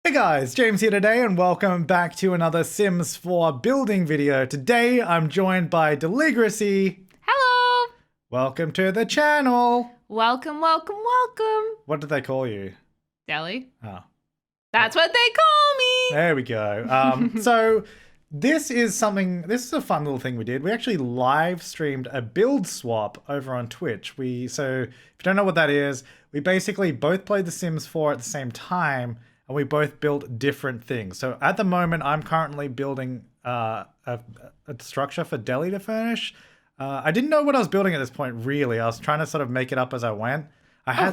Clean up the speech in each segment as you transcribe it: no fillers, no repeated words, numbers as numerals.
Hey guys, James here today and welcome back to another Sims 4 building video. Today I'm joined by Deligracy. Hello! Welcome to the channel. Welcome, welcome, welcome. What did they call you? Deli. Oh. That's what they call me. There we go. So this is a fun little thing we did. We actually live streamed a build swap over on Twitch. So if you don't know what that is, we basically both played The Sims 4 at the same time and we both built different things. So at the moment, I'm currently building a structure for Deli to furnish. I didn't know what I was building at this point, really. I was trying to sort of make it up as I went.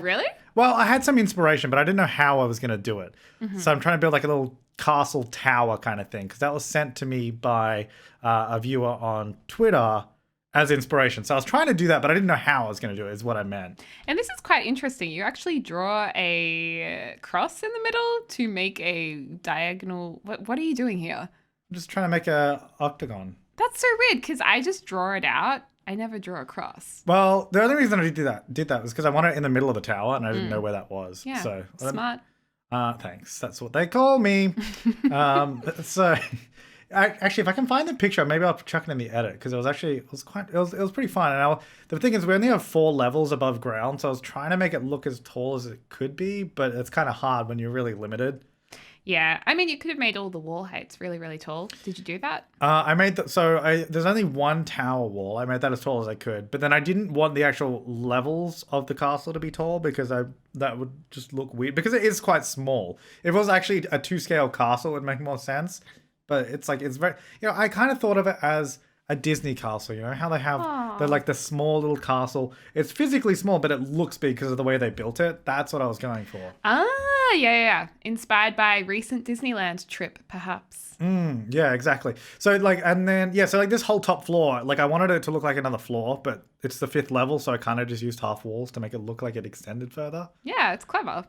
Really? Well, I had some inspiration, but I didn't know how I was going to do it. So I'm trying to build like a little castle tower kind of thing, because that was sent to me by a viewer on Twitter as inspiration. So I was trying to do that, but I didn't know how I was going to do it, is what I meant. And this is quite interesting. You actually draw a cross in the middle to make a diagonal. What are you doing here? I'm just trying to make a octagon. That's so weird, because I just draw it out. I never draw a cross. Well, the only reason I did that was because I wanted it in the middle of the tower, and I didn't know where that was. Yeah, so smart. Thanks. That's what they call me. Actually, if I can find the picture, maybe I'll chuck it in the edit, because it was pretty fun. And the thing is, we only have 4 levels above ground, so I was trying to make it look as tall as it could be, but it's kind of hard when you're really limited. Yeah, I mean, you could have made all the wall heights really, really tall. Did you do that? I made that. There's only one tower wall. I made that as tall as I could, but then I didn't want the actual levels of the castle to be tall, because that would just look weird, because it is quite small. If it was actually a 2-scale castle, it would make more sense. But it's very, I kind of thought of it as a Disney castle, how they have the small little castle. It's physically small, but it looks big because of the way they built it. That's what I was going for. Yeah. Inspired by recent Disneyland trip, perhaps. Yeah, exactly. So this whole top floor, I wanted it to look like another floor, but it's the 5th level, so I kind of just used half walls to make it look like it extended further. Yeah, it's clever.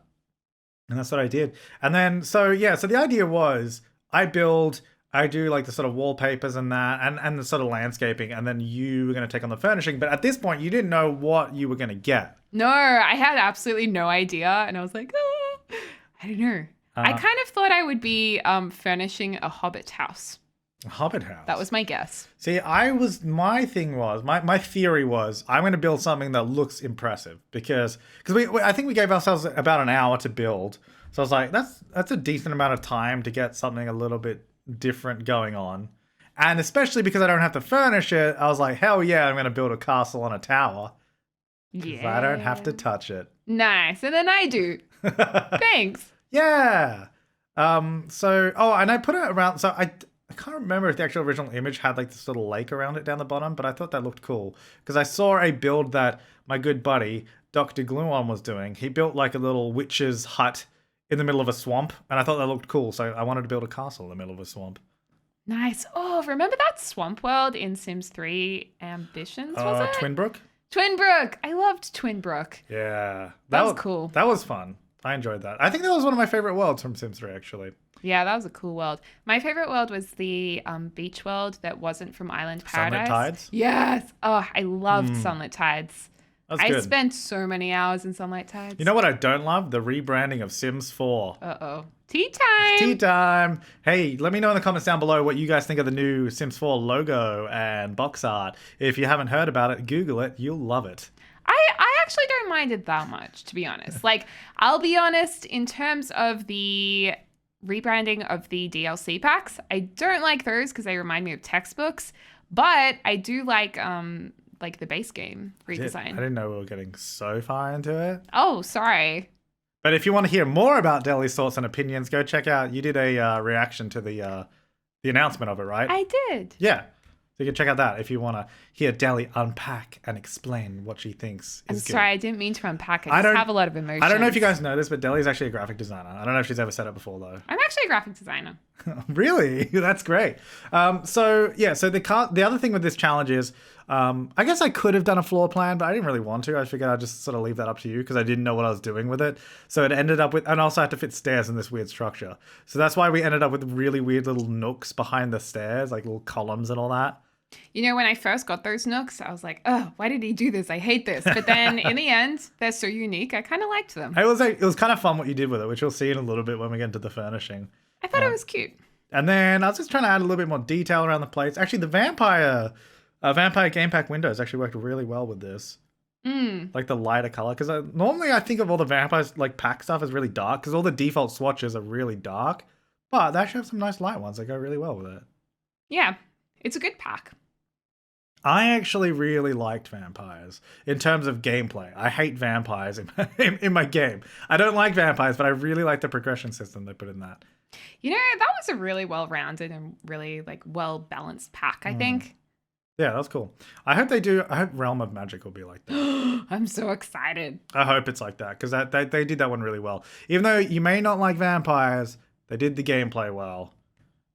And that's what I did. And then, so the idea was I do the sort of wallpapers and that, and the sort of landscaping, and then you were going to take on the furnishing. But at this point, you didn't know what you were going to get. No, I had absolutely no idea. And I was like, I don't know. I kind of thought I would be furnishing a hobbit house. A hobbit house? That was my guess. See, my theory was, I'm going to build something that looks impressive, because I think we gave ourselves about an hour to build. So I was like, that's a decent amount of time to get something a little bit different going on. And especially because I don't have to furnish it, I was like, hell yeah, I'm going to build a castle on a tower. Yeah. I don't have to touch it. Nice. And then I do. Thanks. Yeah. And I put it around, so I can't remember if the actual original image had this little lake around it down the bottom, but I thought that looked cool, because I saw a build that my good buddy, Dr. Gluon, was doing. He built a little witch's hut in the middle of a swamp, and I thought that looked cool, so I wanted to build a castle in the middle of a swamp. Nice. Oh, remember that swamp world in Sims 3 Ambitions, was it? Twinbrook? Twinbrook! I loved Twinbrook. Yeah. That was cool. That was fun. I enjoyed that. I think that was one of my favorite worlds from Sims 3, actually. Yeah, that was a cool world. My favorite world was the beach world that wasn't from Island Paradise. Sunlit Tides? Yes. Oh, I loved Sunlit Tides. I spent so many hours in Sunlight Tides. You know what I don't love? The rebranding of Sims 4. Uh-oh. Tea time! Tea time! Hey, let me know in the comments down below what you guys think of the new Sims 4 logo and box art. If you haven't heard about it, Google it. You'll love it. I actually don't mind it that much, to be honest. I'll be honest, in terms of the rebranding of the DLC packs, I don't like those because they remind me of textbooks, but I do like the base game redesign. I didn't know we were getting so far into it. Oh, sorry. But if you want to hear more about Deli's thoughts and opinions, go check out, you did a reaction to the announcement of it, right? I did. Yeah. So you can check out that if you want to hear Deli unpack and explain what she thinks is good. I'm sorry, I didn't mean to unpack it. I just have a lot of emotions. I don't know if you guys know this, but Deli's actually a graphic designer. I don't know if she's ever said it before, though. I'm actually a graphic designer. Really? That's great. So the other thing with this challenge is, I guess I could have done a floor plan, but I didn't really want to. I figured I'd just sort of leave that up to you, because I didn't know what I was doing with it. So it ended up with, and also I had to fit stairs in this weird structure. So that's why we ended up with really weird little nooks behind the stairs, like little columns and all that. You know, when I first got those nooks, I was like, oh, why did he do this? I hate this. But then in the end, they're so unique. I kind of liked them. It was kind of fun what you did with it, which we'll see in a little bit when we get into the furnishing. I thought it was cute. And then I was just trying to add a little bit more detail around the plates. Actually, the vampire game pack windows actually worked really well with this. Like the lighter color, because normally I think of all the vampires like pack stuff as really dark, because all the default swatches are really dark, but they actually have some nice light ones that go really well with it. Yeah, it's a good pack. I actually really liked vampires in terms of gameplay. I hate vampires in my game. I don't like vampires, but I really like the progression system they put in that. You know, that was a really well-rounded and really like well-balanced pack, I think. Yeah, that was cool. I hope Realm of Magic will be like that. I'm so excited. I hope it's like that, because they did that one really well. Even though you may not like vampires, they did the gameplay well.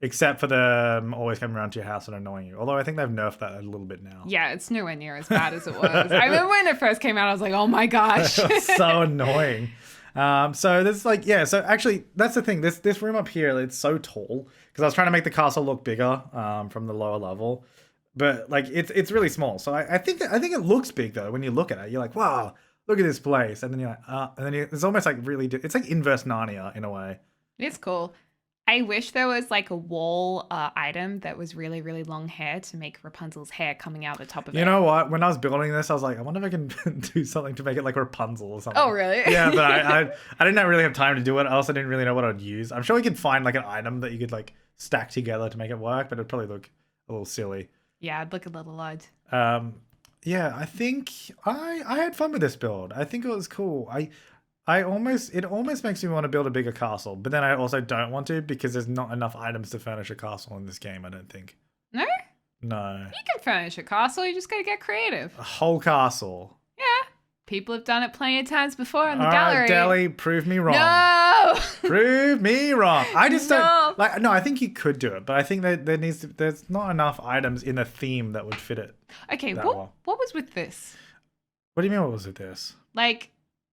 Except for them always coming around to your house and annoying you. Although I think they've nerfed that a little bit now. Yeah, it's nowhere near as bad as it was. I remember when it first came out, I was like, oh my gosh. It was so annoying. So there's like, yeah, so actually that's the thing. This room up here, it's so tall because I was trying to make the castle look bigger from the lower level. But like it's really small. So I think it looks big though when you look at it. You're like, wow, look at this place. And then you're like, and then it's almost like it's like inverse Narnia in a way. It's cool. I wish there was like a wall item that was really, really long hair to make Rapunzel's hair coming out the top of it. You know what? When I was building this, I was like, I wonder if I can do something to make it like Rapunzel or something. Oh, really? Yeah, but I didn't really have time to do it. I also didn't really know what I'd use. I'm sure we could find like an item that you could like stack together to make it work, but it'd probably look a little silly. Yeah, it'd look a little odd. Yeah, I think I had fun with this build. I think it was cool. It almost makes me want to build a bigger castle, but then I also don't want to because there's not enough items to furnish a castle in this game, I don't think. No? No. You can furnish a castle, you just gotta get creative. A whole castle. Yeah. People have done it plenty of times before in the All gallery. right, Deli, prove me wrong. No! Prove me wrong. I just No. don't I think you could do it, but I think that there's not enough items in a theme that would fit it. Okay, that what well. what was with this? What do you mean what was with this? Like,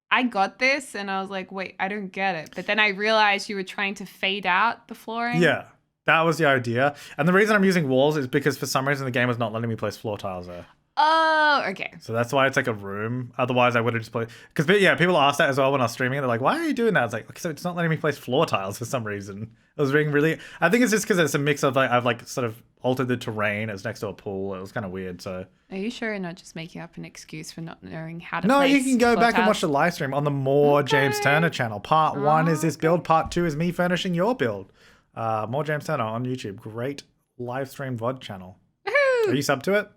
I got this and I was like, wait, I don't get it. But then I realized you were trying to fade out the flooring. Yeah. That was the idea. And the reason I'm using walls is because for some reason the game was not letting me place floor tiles there. Oh, okay. So that's why it's like a room. Otherwise, I would have just played. Because, yeah, people asked that as well when I was streaming. They're like, why are you doing that? I was like, so it's not letting me place floor tiles for some reason. It was being really. I think it's just because it's a mix of like, I've like sort of altered the terrain. It's next to a pool. It was kind of weird. So. Are you sure you're not just making up an excuse for not knowing how to No, place you can go floor back and tiles? watch the live stream on the More James Turner channel. Part 1 is this build. Part 2 is me furnishing your build. More James Turner on YouTube. Great live stream VOD channel. Woohoo! Are you sub to it?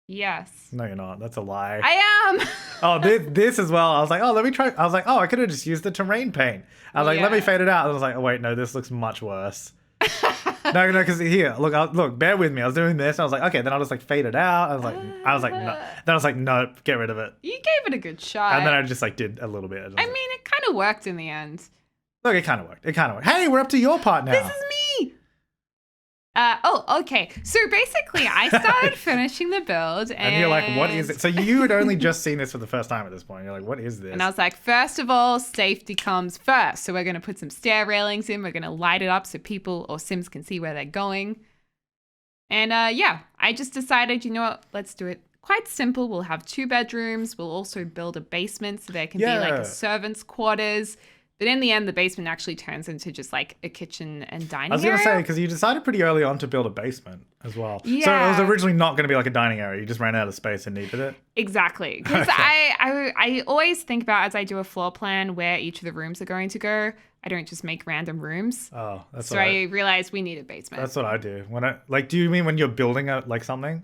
Yes. No, you're not. That's a lie. I am. Oh, this as well. I was like, oh, let me try. I was like, oh, I could have just used the terrain paint. I was like, let me fade it out. And I was like, oh, wait, no, this looks much worse. No, because here, look, bear with me. I was doing this. And I was like, okay, then I'll just like fade it out. I was like, no. Then I was like, nope, get rid of it. You gave it a good shot. And then I just like did a little bit. I mean, it kind of worked in the end. Look, it kind of worked. Hey, we're up to your part now. This is me. Okay. So basically, I started finishing the build, and you're like, what is it? So you had only just seen this for the first time at this point. You're like, what is this? And I was like, first of all, safety comes first. So we're going to put some stair railings in. We're going to light it up so people or Sims can see where they're going. And yeah, I just decided, you know what? Let's do it quite simple. We'll have 2 bedrooms. We'll also build a basement so there can be like a servant's quarters. But in the end, the basement actually turns into just like a kitchen and dining area. I was going to say, because you decided pretty early on to build a basement as well. Yeah. So it was originally not going to be like a dining area. You just ran out of space and needed it. Exactly. Because I always think about, as I do a floor plan, where each of the rooms are going to go. I don't just make random rooms. Oh, that's so I realized we need a basement. That's what I do. Do you mean when you're building something?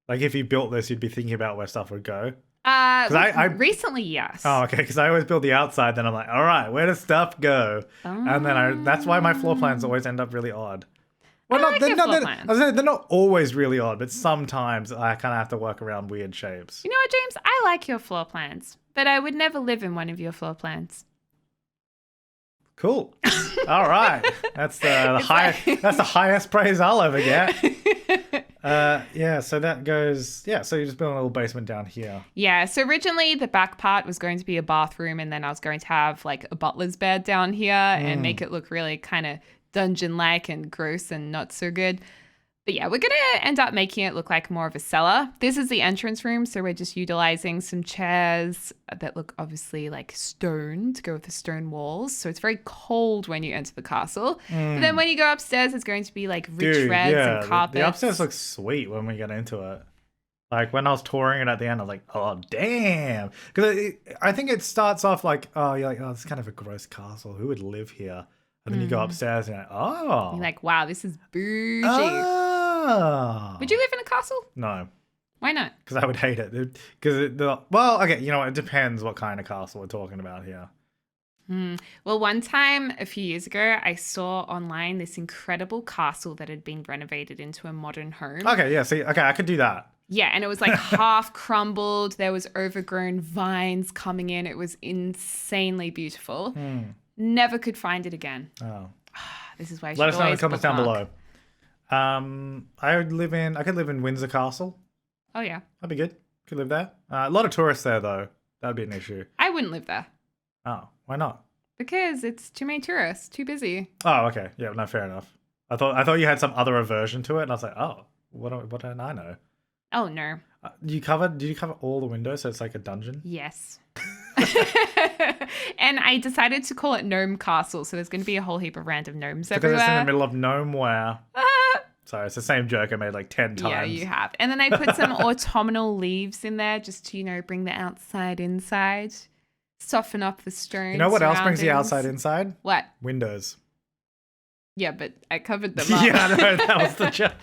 Like if you built this, you'd be thinking about where stuff would go? Recently, yes. Oh, okay. Because I always build the outside, then I'm like, all right, where does stuff go? And then that's why my floor plans always end up really odd. Well, they're not always really odd, but sometimes I kind of have to work around weird shapes. You know what, James? I like your floor plans, but I would never live in one of your floor plans. Cool. All right. That's the highest praise I'll ever get. Yeah, so that goes, so you just build a little basement down here. Yeah, so originally the back part was going to be a bathroom, and then I was going to have like a butler's bed down here and make it look really kind of dungeon-like and gross and not so good. But yeah, we're going to end up making it look like more of a cellar. This is the entrance room, so we're just utilizing some chairs that look obviously like stone to go with the stone walls. So it's very cold when you enter the castle. But then when you go upstairs, it's going to be like rich reds and carpets. The upstairs looks sweet when we get into it. Like when I was touring it at the end, I was like, oh, damn. Because I think it starts off like, oh, you're like, oh, it's kind of a gross castle. Who would live here? And then you go upstairs and you're like, oh. You're like, wow, this is bougie. Oh. Would you live in a castle? No. Why not? Because I would hate it. Well, okay, you know, it depends what kind of castle we're talking about here. Well, one time a few years ago, I saw online this incredible castle that had been renovated into a modern home. Okay, yeah, see, okay, I could do that. Yeah, and it was like half crumbled. There was overgrown vines coming in. It was insanely beautiful. Never could find it again. Oh. This is why I should Let us know in the comments down bookmark. below. I could live in Windsor Castle. Oh, yeah. That'd be good. Could live there. A lot of tourists there, though. That'd be an issue. I wouldn't live there. Oh, why not? Because it's too many tourists, too busy. Oh, okay. Yeah, no, fair enough. I thought you had some other aversion to it, and I was like, oh, what don't I know? Oh, no. Did you cover all the windows so it's like a dungeon? Yes. And I decided to call it Gnome Castle, so there's going to be a whole heap of random gnomes everywhere. Because it's in the middle of nowhere. Sorry, it's the same joke I made like 10 times. Yeah, you have. And then I put some autumnal leaves in there just to, bring the outside inside, soften up the stone. You know what else brings the outside inside? What? Windows. Yeah, but I covered them up. Yeah, I know, that was the joke.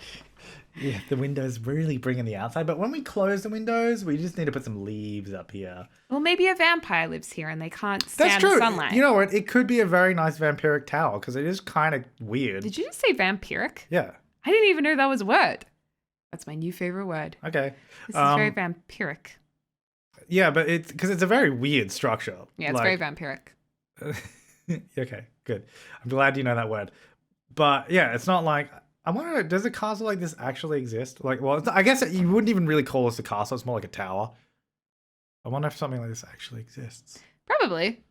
Yeah, the windows really bring in the outside. But when we close the windows, we just need to put some leaves up here. Well, maybe a vampire lives here and they can't stand the sunlight. You know what? It could be a very nice vampiric tower because it is kind of weird. Did you just say vampiric? Yeah. I didn't even know that was a word. That's my new favorite word. Okay. This is very vampiric. Yeah, but it's because it's a very weird structure. Yeah, it's very vampiric. Okay, good. I'm glad you know that word. But yeah, it's not like... I wonder, does a castle like this actually exist? Like, well, I guess you wouldn't even really call this a castle. It's more like a tower. I wonder if something like this actually exists. Probably.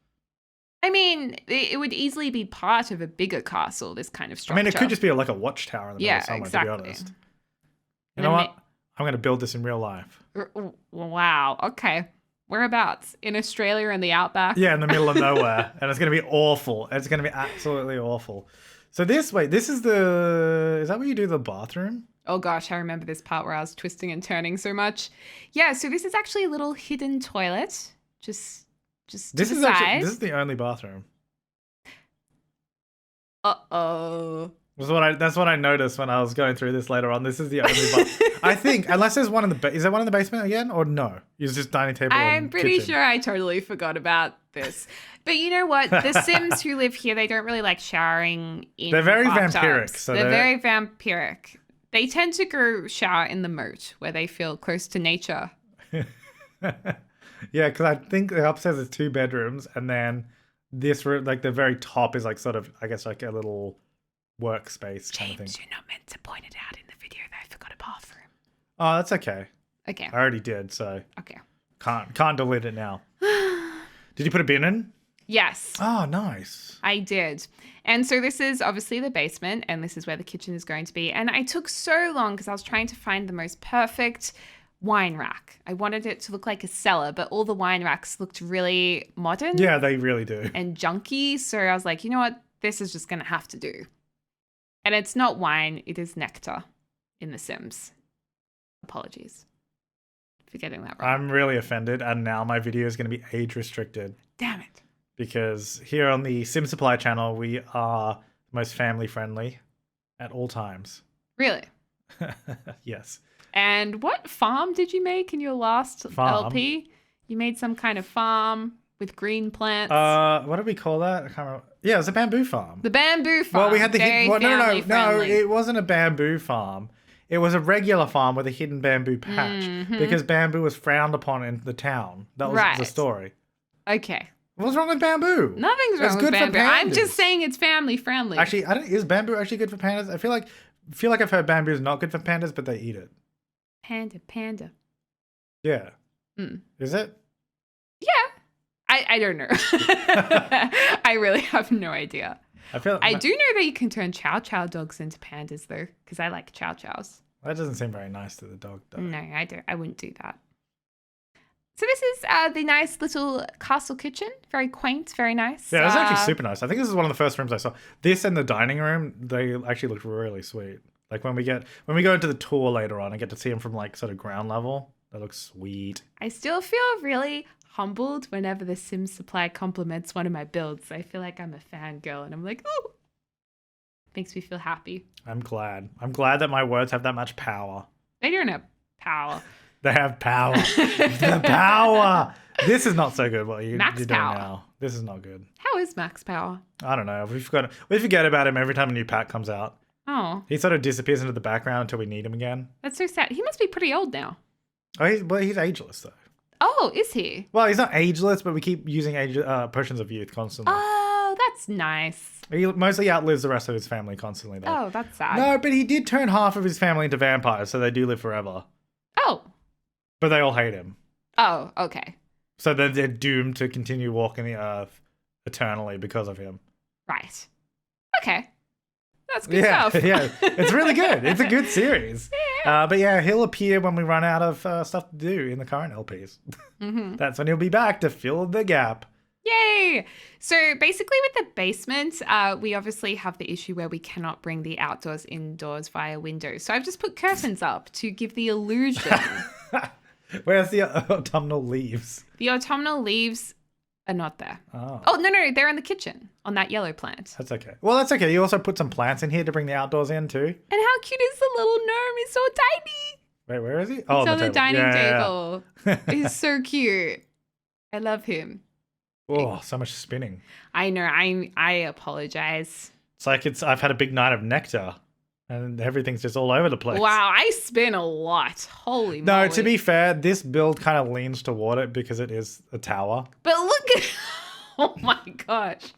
I mean, it would easily be part of a bigger castle, this kind of structure. I mean, it could just be like a watchtower in the middle of somewhere, exactly. to be honest. You know what? I'm going to build this in real life. Wow. Okay. Whereabouts? In Australia in the outback? Yeah, in the middle of nowhere. And it's going to be awful. It's going to be absolutely awful. So is that where you do the bathroom? Oh gosh, I remember this part where I was twisting and turning so much. Yeah, so this is actually a little hidden toilet. Just to the side. This is the only bathroom. Uh-oh. That's what I noticed when I was going through this later on. This is the only bathroom. I think, unless there's one in the... Is there one in the basement again? Or no? It's just dining table I'm and pretty kitchen. sure I totally forgot about this. But you know what? The Sims who live here, they don't really like showering in They're very bathtubs. vampiric. So they're very vampiric. They tend to go shower in the moat where they feel close to nature. Yeah, because I think the upstairs is 2 bedrooms, and then this room, like the very top, is like sort of, I guess, like a little workspace kind of thing. James, you're not meant to point it out in the video that I forgot a bathroom. Oh, that's okay. Okay. I already did, so Okay. can't delete it now. Did you put a bin in? Yes. Oh, nice. I did. And so this is obviously the basement, and this is where the kitchen is going to be. And I took so long because I was trying to find the most perfect wine rack. I wanted it to look like a cellar, but all the wine racks looked really modern. Yeah, they really do. And junky. So I was like, you know what? This is just going to have to do. And it's not wine. It is nectar in The Sims. Apologies for getting that wrong. I'm really offended, and now my video is going to be age restricted. Damn it. Because here on the Sim Supply channel, we are most family friendly at all times. Really? Yes. And what farm did you make in your last LP? You made some kind of farm with green plants. What did we call that? I can't remember. Yeah, it was a bamboo farm. The bamboo farm. Well, we had the no, friendly. it wasn't a bamboo farm. It was a regular farm with a hidden bamboo patch because bamboo was frowned upon in the town. That was the story. Okay. What's wrong with bamboo? Nothing's wrong with bamboo. I'm just saying it's family friendly. Actually, is bamboo actually good for pandas? I feel like I've heard bamboo is not good for pandas, but they eat it. Panda. Yeah. Is it? Yeah. I don't know. I really have no idea. I do know that you can turn chow chow dogs into pandas though, because I like chow chows. That doesn't seem very nice to the dog, though. No, I don't. I wouldn't do that. So this is the nice little castle kitchen. Very quaint, very nice. Yeah, it's actually super nice. I think this is one of the first rooms I saw. This and the dining room, they actually look really sweet. Like when we go into the tour later on, I get to see them from like sort of ground level. That looks sweet. I still feel really humbled whenever the Sim Supply compliments one of my builds. I feel like I'm a fangirl and I'm like, oh, makes me feel happy. I'm glad. I'm glad that my words have that much power. They don't have power. They have power. The power. This is not so good. What you're doing now. This is not good. How is Max Power? I don't know. We forget about him every time a new pack comes out. Oh. He sort of disappears into the background until we need him again. That's so sad. He must be pretty old now. Oh, he's ageless though. Oh, is he? Well, he's not ageless, but we keep using potions of youth constantly. Oh, that's nice. He mostly outlives the rest of his family constantly though. Oh, that's sad. No, but he did turn half of his family into vampires, so they do live forever. Oh. But they all hate him. Oh, okay. So they're doomed to continue walking the earth eternally because of him. Right. Okay. That's good stuff. Yeah, it's really good. It's a good series. Yeah. But yeah, he'll appear when we run out of stuff to do in the current LPs. Mm-hmm. That's when he'll be back to fill the gap. Yay! So basically with the basement, we obviously have the issue where we cannot bring the outdoors indoors via windows. So I've just put curtains up to give the illusion. Where's the autumnal leaves? The autumnal leaves are not there. Oh, no, they're in the kitchen on that yellow plant. That's okay. Well, that's okay. You also put some plants in here to bring the outdoors in too. And how cute is the little gnome? He's so tiny. Wait, where is he? Oh, He's on the dining table. Yeah. He's so cute. I love him. Oh, so much spinning. I know. I apologize. It's like I've had a big night of nectar. And everything's just all over the place. Wow, I spin a lot. Holy moly. No, to be fair, this build kind of leans toward it because it is a tower. But look at... Oh my gosh.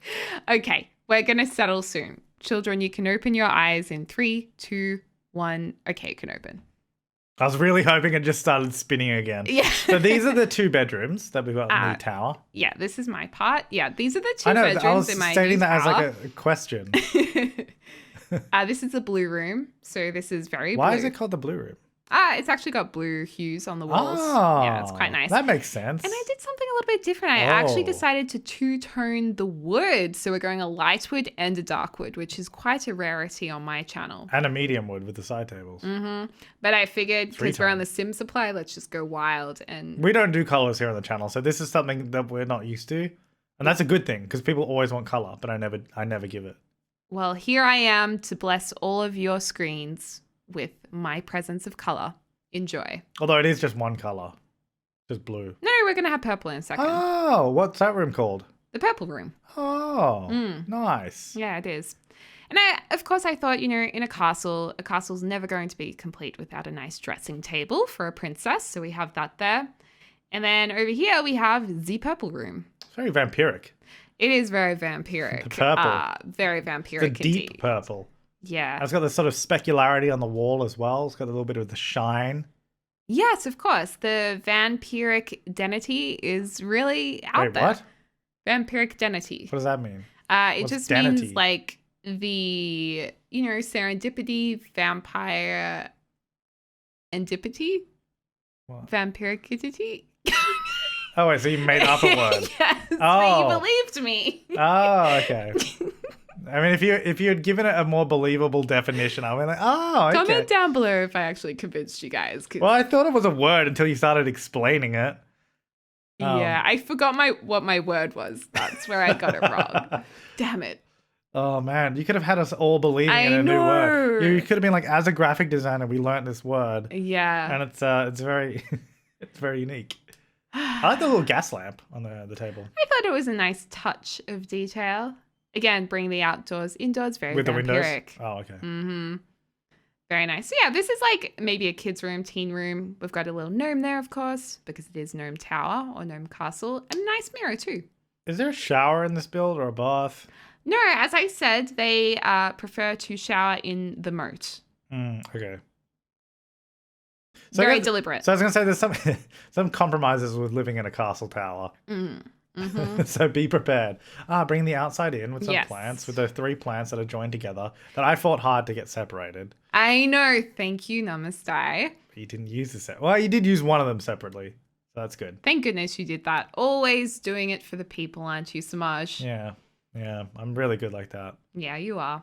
Okay, we're going to settle soon. Children, you can open your eyes in 3, 2, 1. Okay, you can open. I was really hoping it just started spinning again. Yeah. So these are the 2 bedrooms that we've got in the tower. Yeah, this is my part. Yeah, these are the 2 I know, bedrooms in my stating that tower. as like a question. This is the blue room. So this is very Why blue. is it called the blue room? It's actually got blue hues on the walls. Oh, Yeah, it's quite nice. That makes sense. And I did something a little bit different. I actually Oh. decided to two-tone the wood. So we're going a light wood and a dark wood, which is quite a rarity on my channel. And a medium wood with the side tables. Mm-hmm. But I figured because we're on Three-tone. the Sim Supply, let's just go wild. And We don't do colors here on the channel, so this is something that we're not used to. And that's a good thing because people always want color, but I never give it. well, here I am to bless all of your screens with my presence of color. Enjoy. Although it is just one color. Just blue. No, we're going to have purple in a second. Oh, what's that room called? The purple room. Oh, Mm. nice. Yeah, it is. And of course, I thought, in a castle's never going to be complete without a nice dressing table for a princess. So we have that there. And then over here, we have the purple room. It's very vampiric. It is very vampiric. The purple. Very It's a vampiric deep indeed. purple. Yeah. It's got this sort of specularity on the wall as well. It's got a little bit of the shine. Yes, of course. The vampiric identity is really out Wait, there. what? Vampiric identity. What does that mean? It What's just identity? means like the, serendipity, vampire antipity, What? vampiricity. Oh, wait, so you made up a word. Yes, but Oh. you believed me. Oh, okay. I mean, if you had given it a more believable definition, I would be like, oh, okay. Comment down below if I actually convinced you guys. 'Cause, Well, I thought it was a word until you started explaining it. yeah, I forgot what my word was. That's where I got it wrong. Damn it. Oh man, you could have had us all believing I in a new word. know. You could have been like, as a graphic designer, we learned this word, Yeah. and it's very it's very unique. I like the little gas lamp on the table I thought it was a nice touch of detail. Again, bring the outdoors indoors. Very with the windows. vampiric. Oh, okay. Mm-hmm. Very nice. So yeah, this is like maybe a kid's room, teen room. We've got a little gnome there, of course, because it is Gnome Tower or Gnome Castle. And a nice mirror too. Is there a shower in this build or a bath? No, as I said, they prefer to shower in the moat. Okay. So Very deliberate. So I was gonna say there's some compromises with living in a castle tower. Mm. So be prepared. Bring the outside in with some Yes. plants, with the 3 plants that are joined together that I fought hard to get separated. I know. Thank you, Namaste. You didn't use the set. Well, you did use one of them separately. So that's good. Thank goodness you did that. Always doing it for the people, aren't you, Samaj? Yeah. I'm really good like that. Yeah, you are.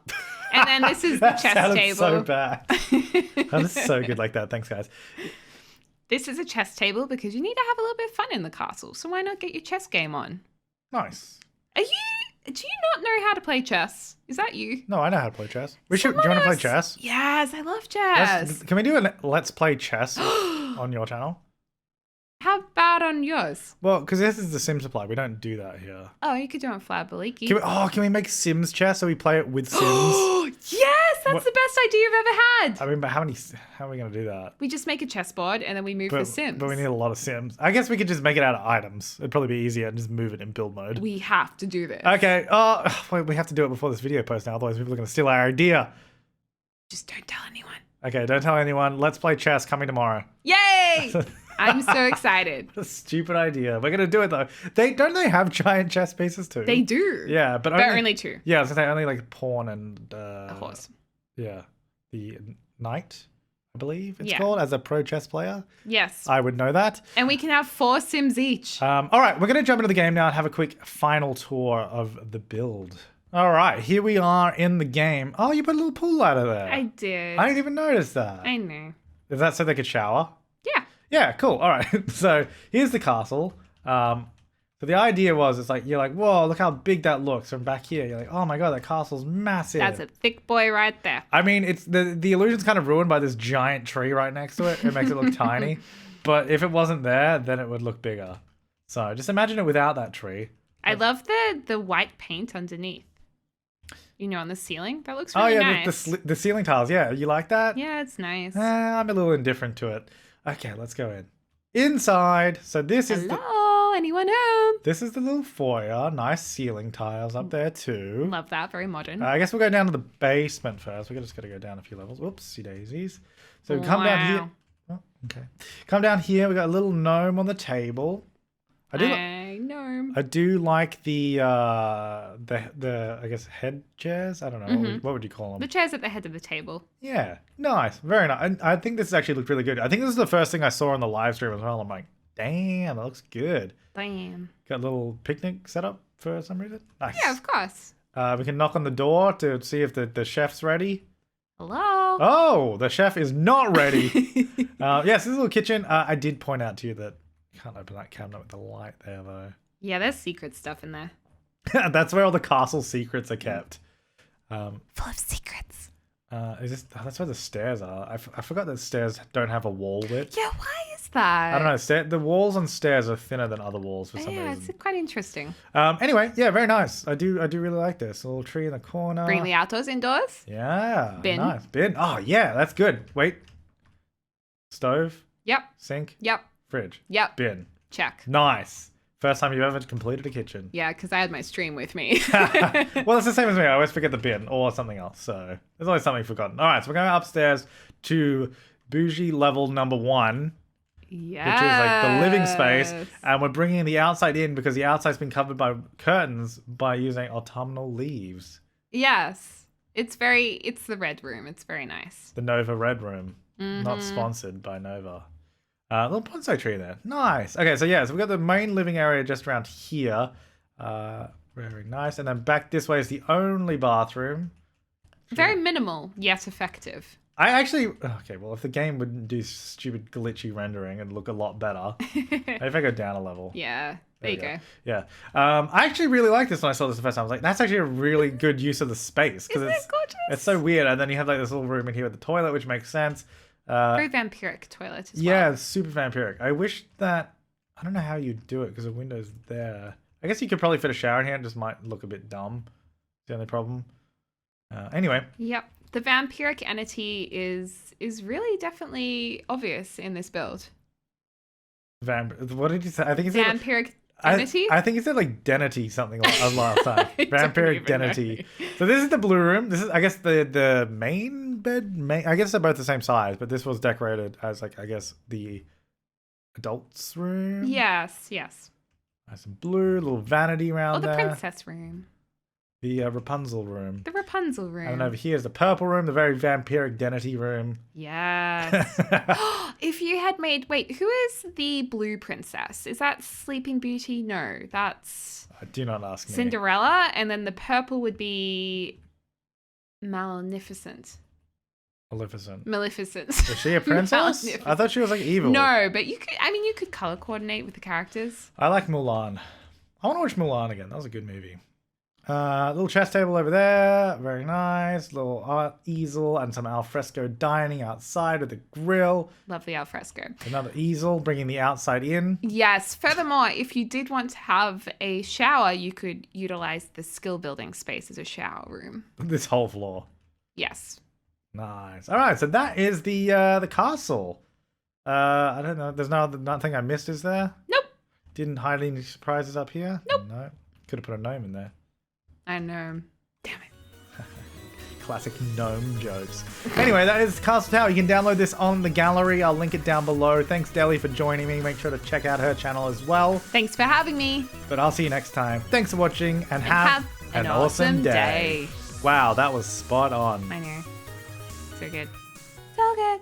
And then this is the That chess sounded table. so bad. I'm so good like that. Thanks, guys. This is a chess table because you need to have a little bit of fun in the castle. So why not get your chess game on? Nice. Do you not know how to play chess? Is that you? No, I know how to play chess. Do you want to play chess? Yes, I love chess. Can we do a let's play chess on your channel? How about on yours? Well, because this is the Sim Supply. We don't do that here. Oh, you could do it on Flabaliki. Can we make Sims chess so we play it with Sims? Yes, that's the best idea you've ever had. I mean, but how are we going to do that? We just make a chessboard and then we move the Sims. But we need a lot of Sims. I guess we could just make it out of items. It'd probably be easier and just move it in build mode. We have to do this. Okay. Wait, we have to do it before this video posts now. Otherwise, people are going to steal our idea. Just don't tell anyone. Okay, don't tell anyone. Let's play chess coming tomorrow. Yay! I'm so excited. What a stupid idea. We're going to do it, though. Don't they have giant chess pieces, too? They do. Yeah, but only 2. Yeah, I was going to say only like pawn and... A horse. Yeah. The knight, I believe it's called, as a pro chess player. Yes. I would know that. And we can have 4 Sims each. All right, we're going to jump into the game now and have a quick final tour of the build. All right, here we are in the game. Oh, you put a little pool ladder there. I did. I didn't even notice that. I know. Is that so they could shower? Yeah. Yeah, cool. All right. So here's the castle. So the idea was, it's like, you're like, whoa, look how big that looks from back here. You're like, oh my God, that castle's massive. That's a thick boy right there. I mean, it's the illusion's kind of ruined by this giant tree right next to it. It makes it look tiny. But if it wasn't there, then it would look bigger. So just imagine it without that tree. I love the white paint underneath. You know, on the ceiling. That looks really nice. the ceiling tiles. Yeah, you like that? Yeah, it's nice. I'm a little indifferent to it. Okay, let's go in. Inside. So this is Hello, anyone home? this is the little foyer. Nice ceiling tiles up there too. Love that. Very modern. I guess we'll go down to the basement first. We're just got to go down a few levels. Oopsie daisies. So we come down here. Oh, okay. Come down here. We got a little gnome on the table. I do like the I guess head chairs. I don't know. What would you call them? The chairs at the head of the table. Yeah, nice, very nice. And I think this actually looked really good. I think this is the first thing I saw on the live stream as well. I'm like, damn, that looks good. Damn. Got a little picnic set up for some reason. Nice. Yeah, of course. We can knock on the door to see if the chef's ready. Hello. Oh, the chef is not ready. Yes, this is a little kitchen. I did point out to you that you can't open that cabinet with the light there, though. Yeah, there's secret stuff in there. That's where all the castle secrets are kept. Full of secrets. That's where the stairs are. I forgot that stairs don't have a wall width. Yeah, why is that? I don't know. The walls on stairs are thinner than other walls for some Yeah, reason. it's quite interesting. Anyway, yeah, very nice. I do really like this. A little tree in the corner. Bring the outdoors indoors. Yeah. Bin. Nice. Bin. Oh, yeah, that's good. Wait. Stove. Yep. Sink. Yep. Fridge. Yep. Bin. Check. Nice. First time you've ever completed a kitchen. Yeah, because I had my stream with me. Well, it's the same as me. I always forget the bin or something else. So there's always something forgotten. All right, so we're going upstairs to bougie level number 1. Yeah. Which is like the living space. And we're bringing the outside in because the outside's been covered by curtains by using autumnal leaves. Yes. It's the red room. It's very nice. The Nova Red Room. Not sponsored by Nova. Little bonsai tree there. Nice. Okay, so yeah, so we've got the main living area just around here. Very nice. And then back this way is the only bathroom. Very minimal, yet effective. I actually... Okay, well, if the game wouldn't do stupid glitchy rendering, it'd look a lot better. Maybe if I go down a level. Yeah, there you go. Yeah. I actually really liked this when I saw this the first time. I was like, that's actually a really good use of the space. Isn't it gorgeous? It's so weird. And then you have like this little room in here with the toilet, which makes sense. Very vampiric toilet as well. Yeah, it's super vampiric. I wish that... I don't know how you do it because the window's there. I guess you could probably fit a shower in here. It just might look a bit dumb. It's the only problem. Anyway. Yep. The vampiric entity is really definitely obvious in this build. What did you say? I think he said vampiric entity. I think he said like denity something last time. Vampiric denity. So this is the blue room. This is, I guess, the main bed. I guess they're both the same size, but this was decorated as like, I guess, the adults' room. Yes. Nice and blue, little vanity around Or the there. princess room. The Rapunzel room. The Rapunzel room. And then over here is the purple room, the very vampiric denity room. Yes. If you had made... Wait, who is the blue princess? Is that Sleeping Beauty? No, that's... Do not ask me. Cinderella. And then the purple would be Maleficent. Maleficent. Is she a princess? I thought she was like evil. No, but you could color coordinate with the characters. I like Mulan. I want to watch Mulan again. That was a good movie. Little chess table over there. Very nice. Little art easel and some alfresco dining outside with the grill. Love the alfresco. Another easel, bringing the outside in. Yes. Furthermore, if you did want to have a shower, you could utilize the skill building space as a shower room. This whole floor. Yes. Nice. All right, so that is the castle. I don't know. There's nothing I missed, is there? Nope. Didn't hide any surprises up here? Nope. No. Could have put a gnome in there. I know. Damn it. Classic gnome jokes. Anyway, that is Castle Tower. You can download this on the gallery. I'll link it down below. Thanks, Deli, for joining me. Make sure to check out her channel as well. Thanks for having me. But I'll see you next time. Thanks for watching and have an awesome day. Wow, that was spot on. I know. So good. So good.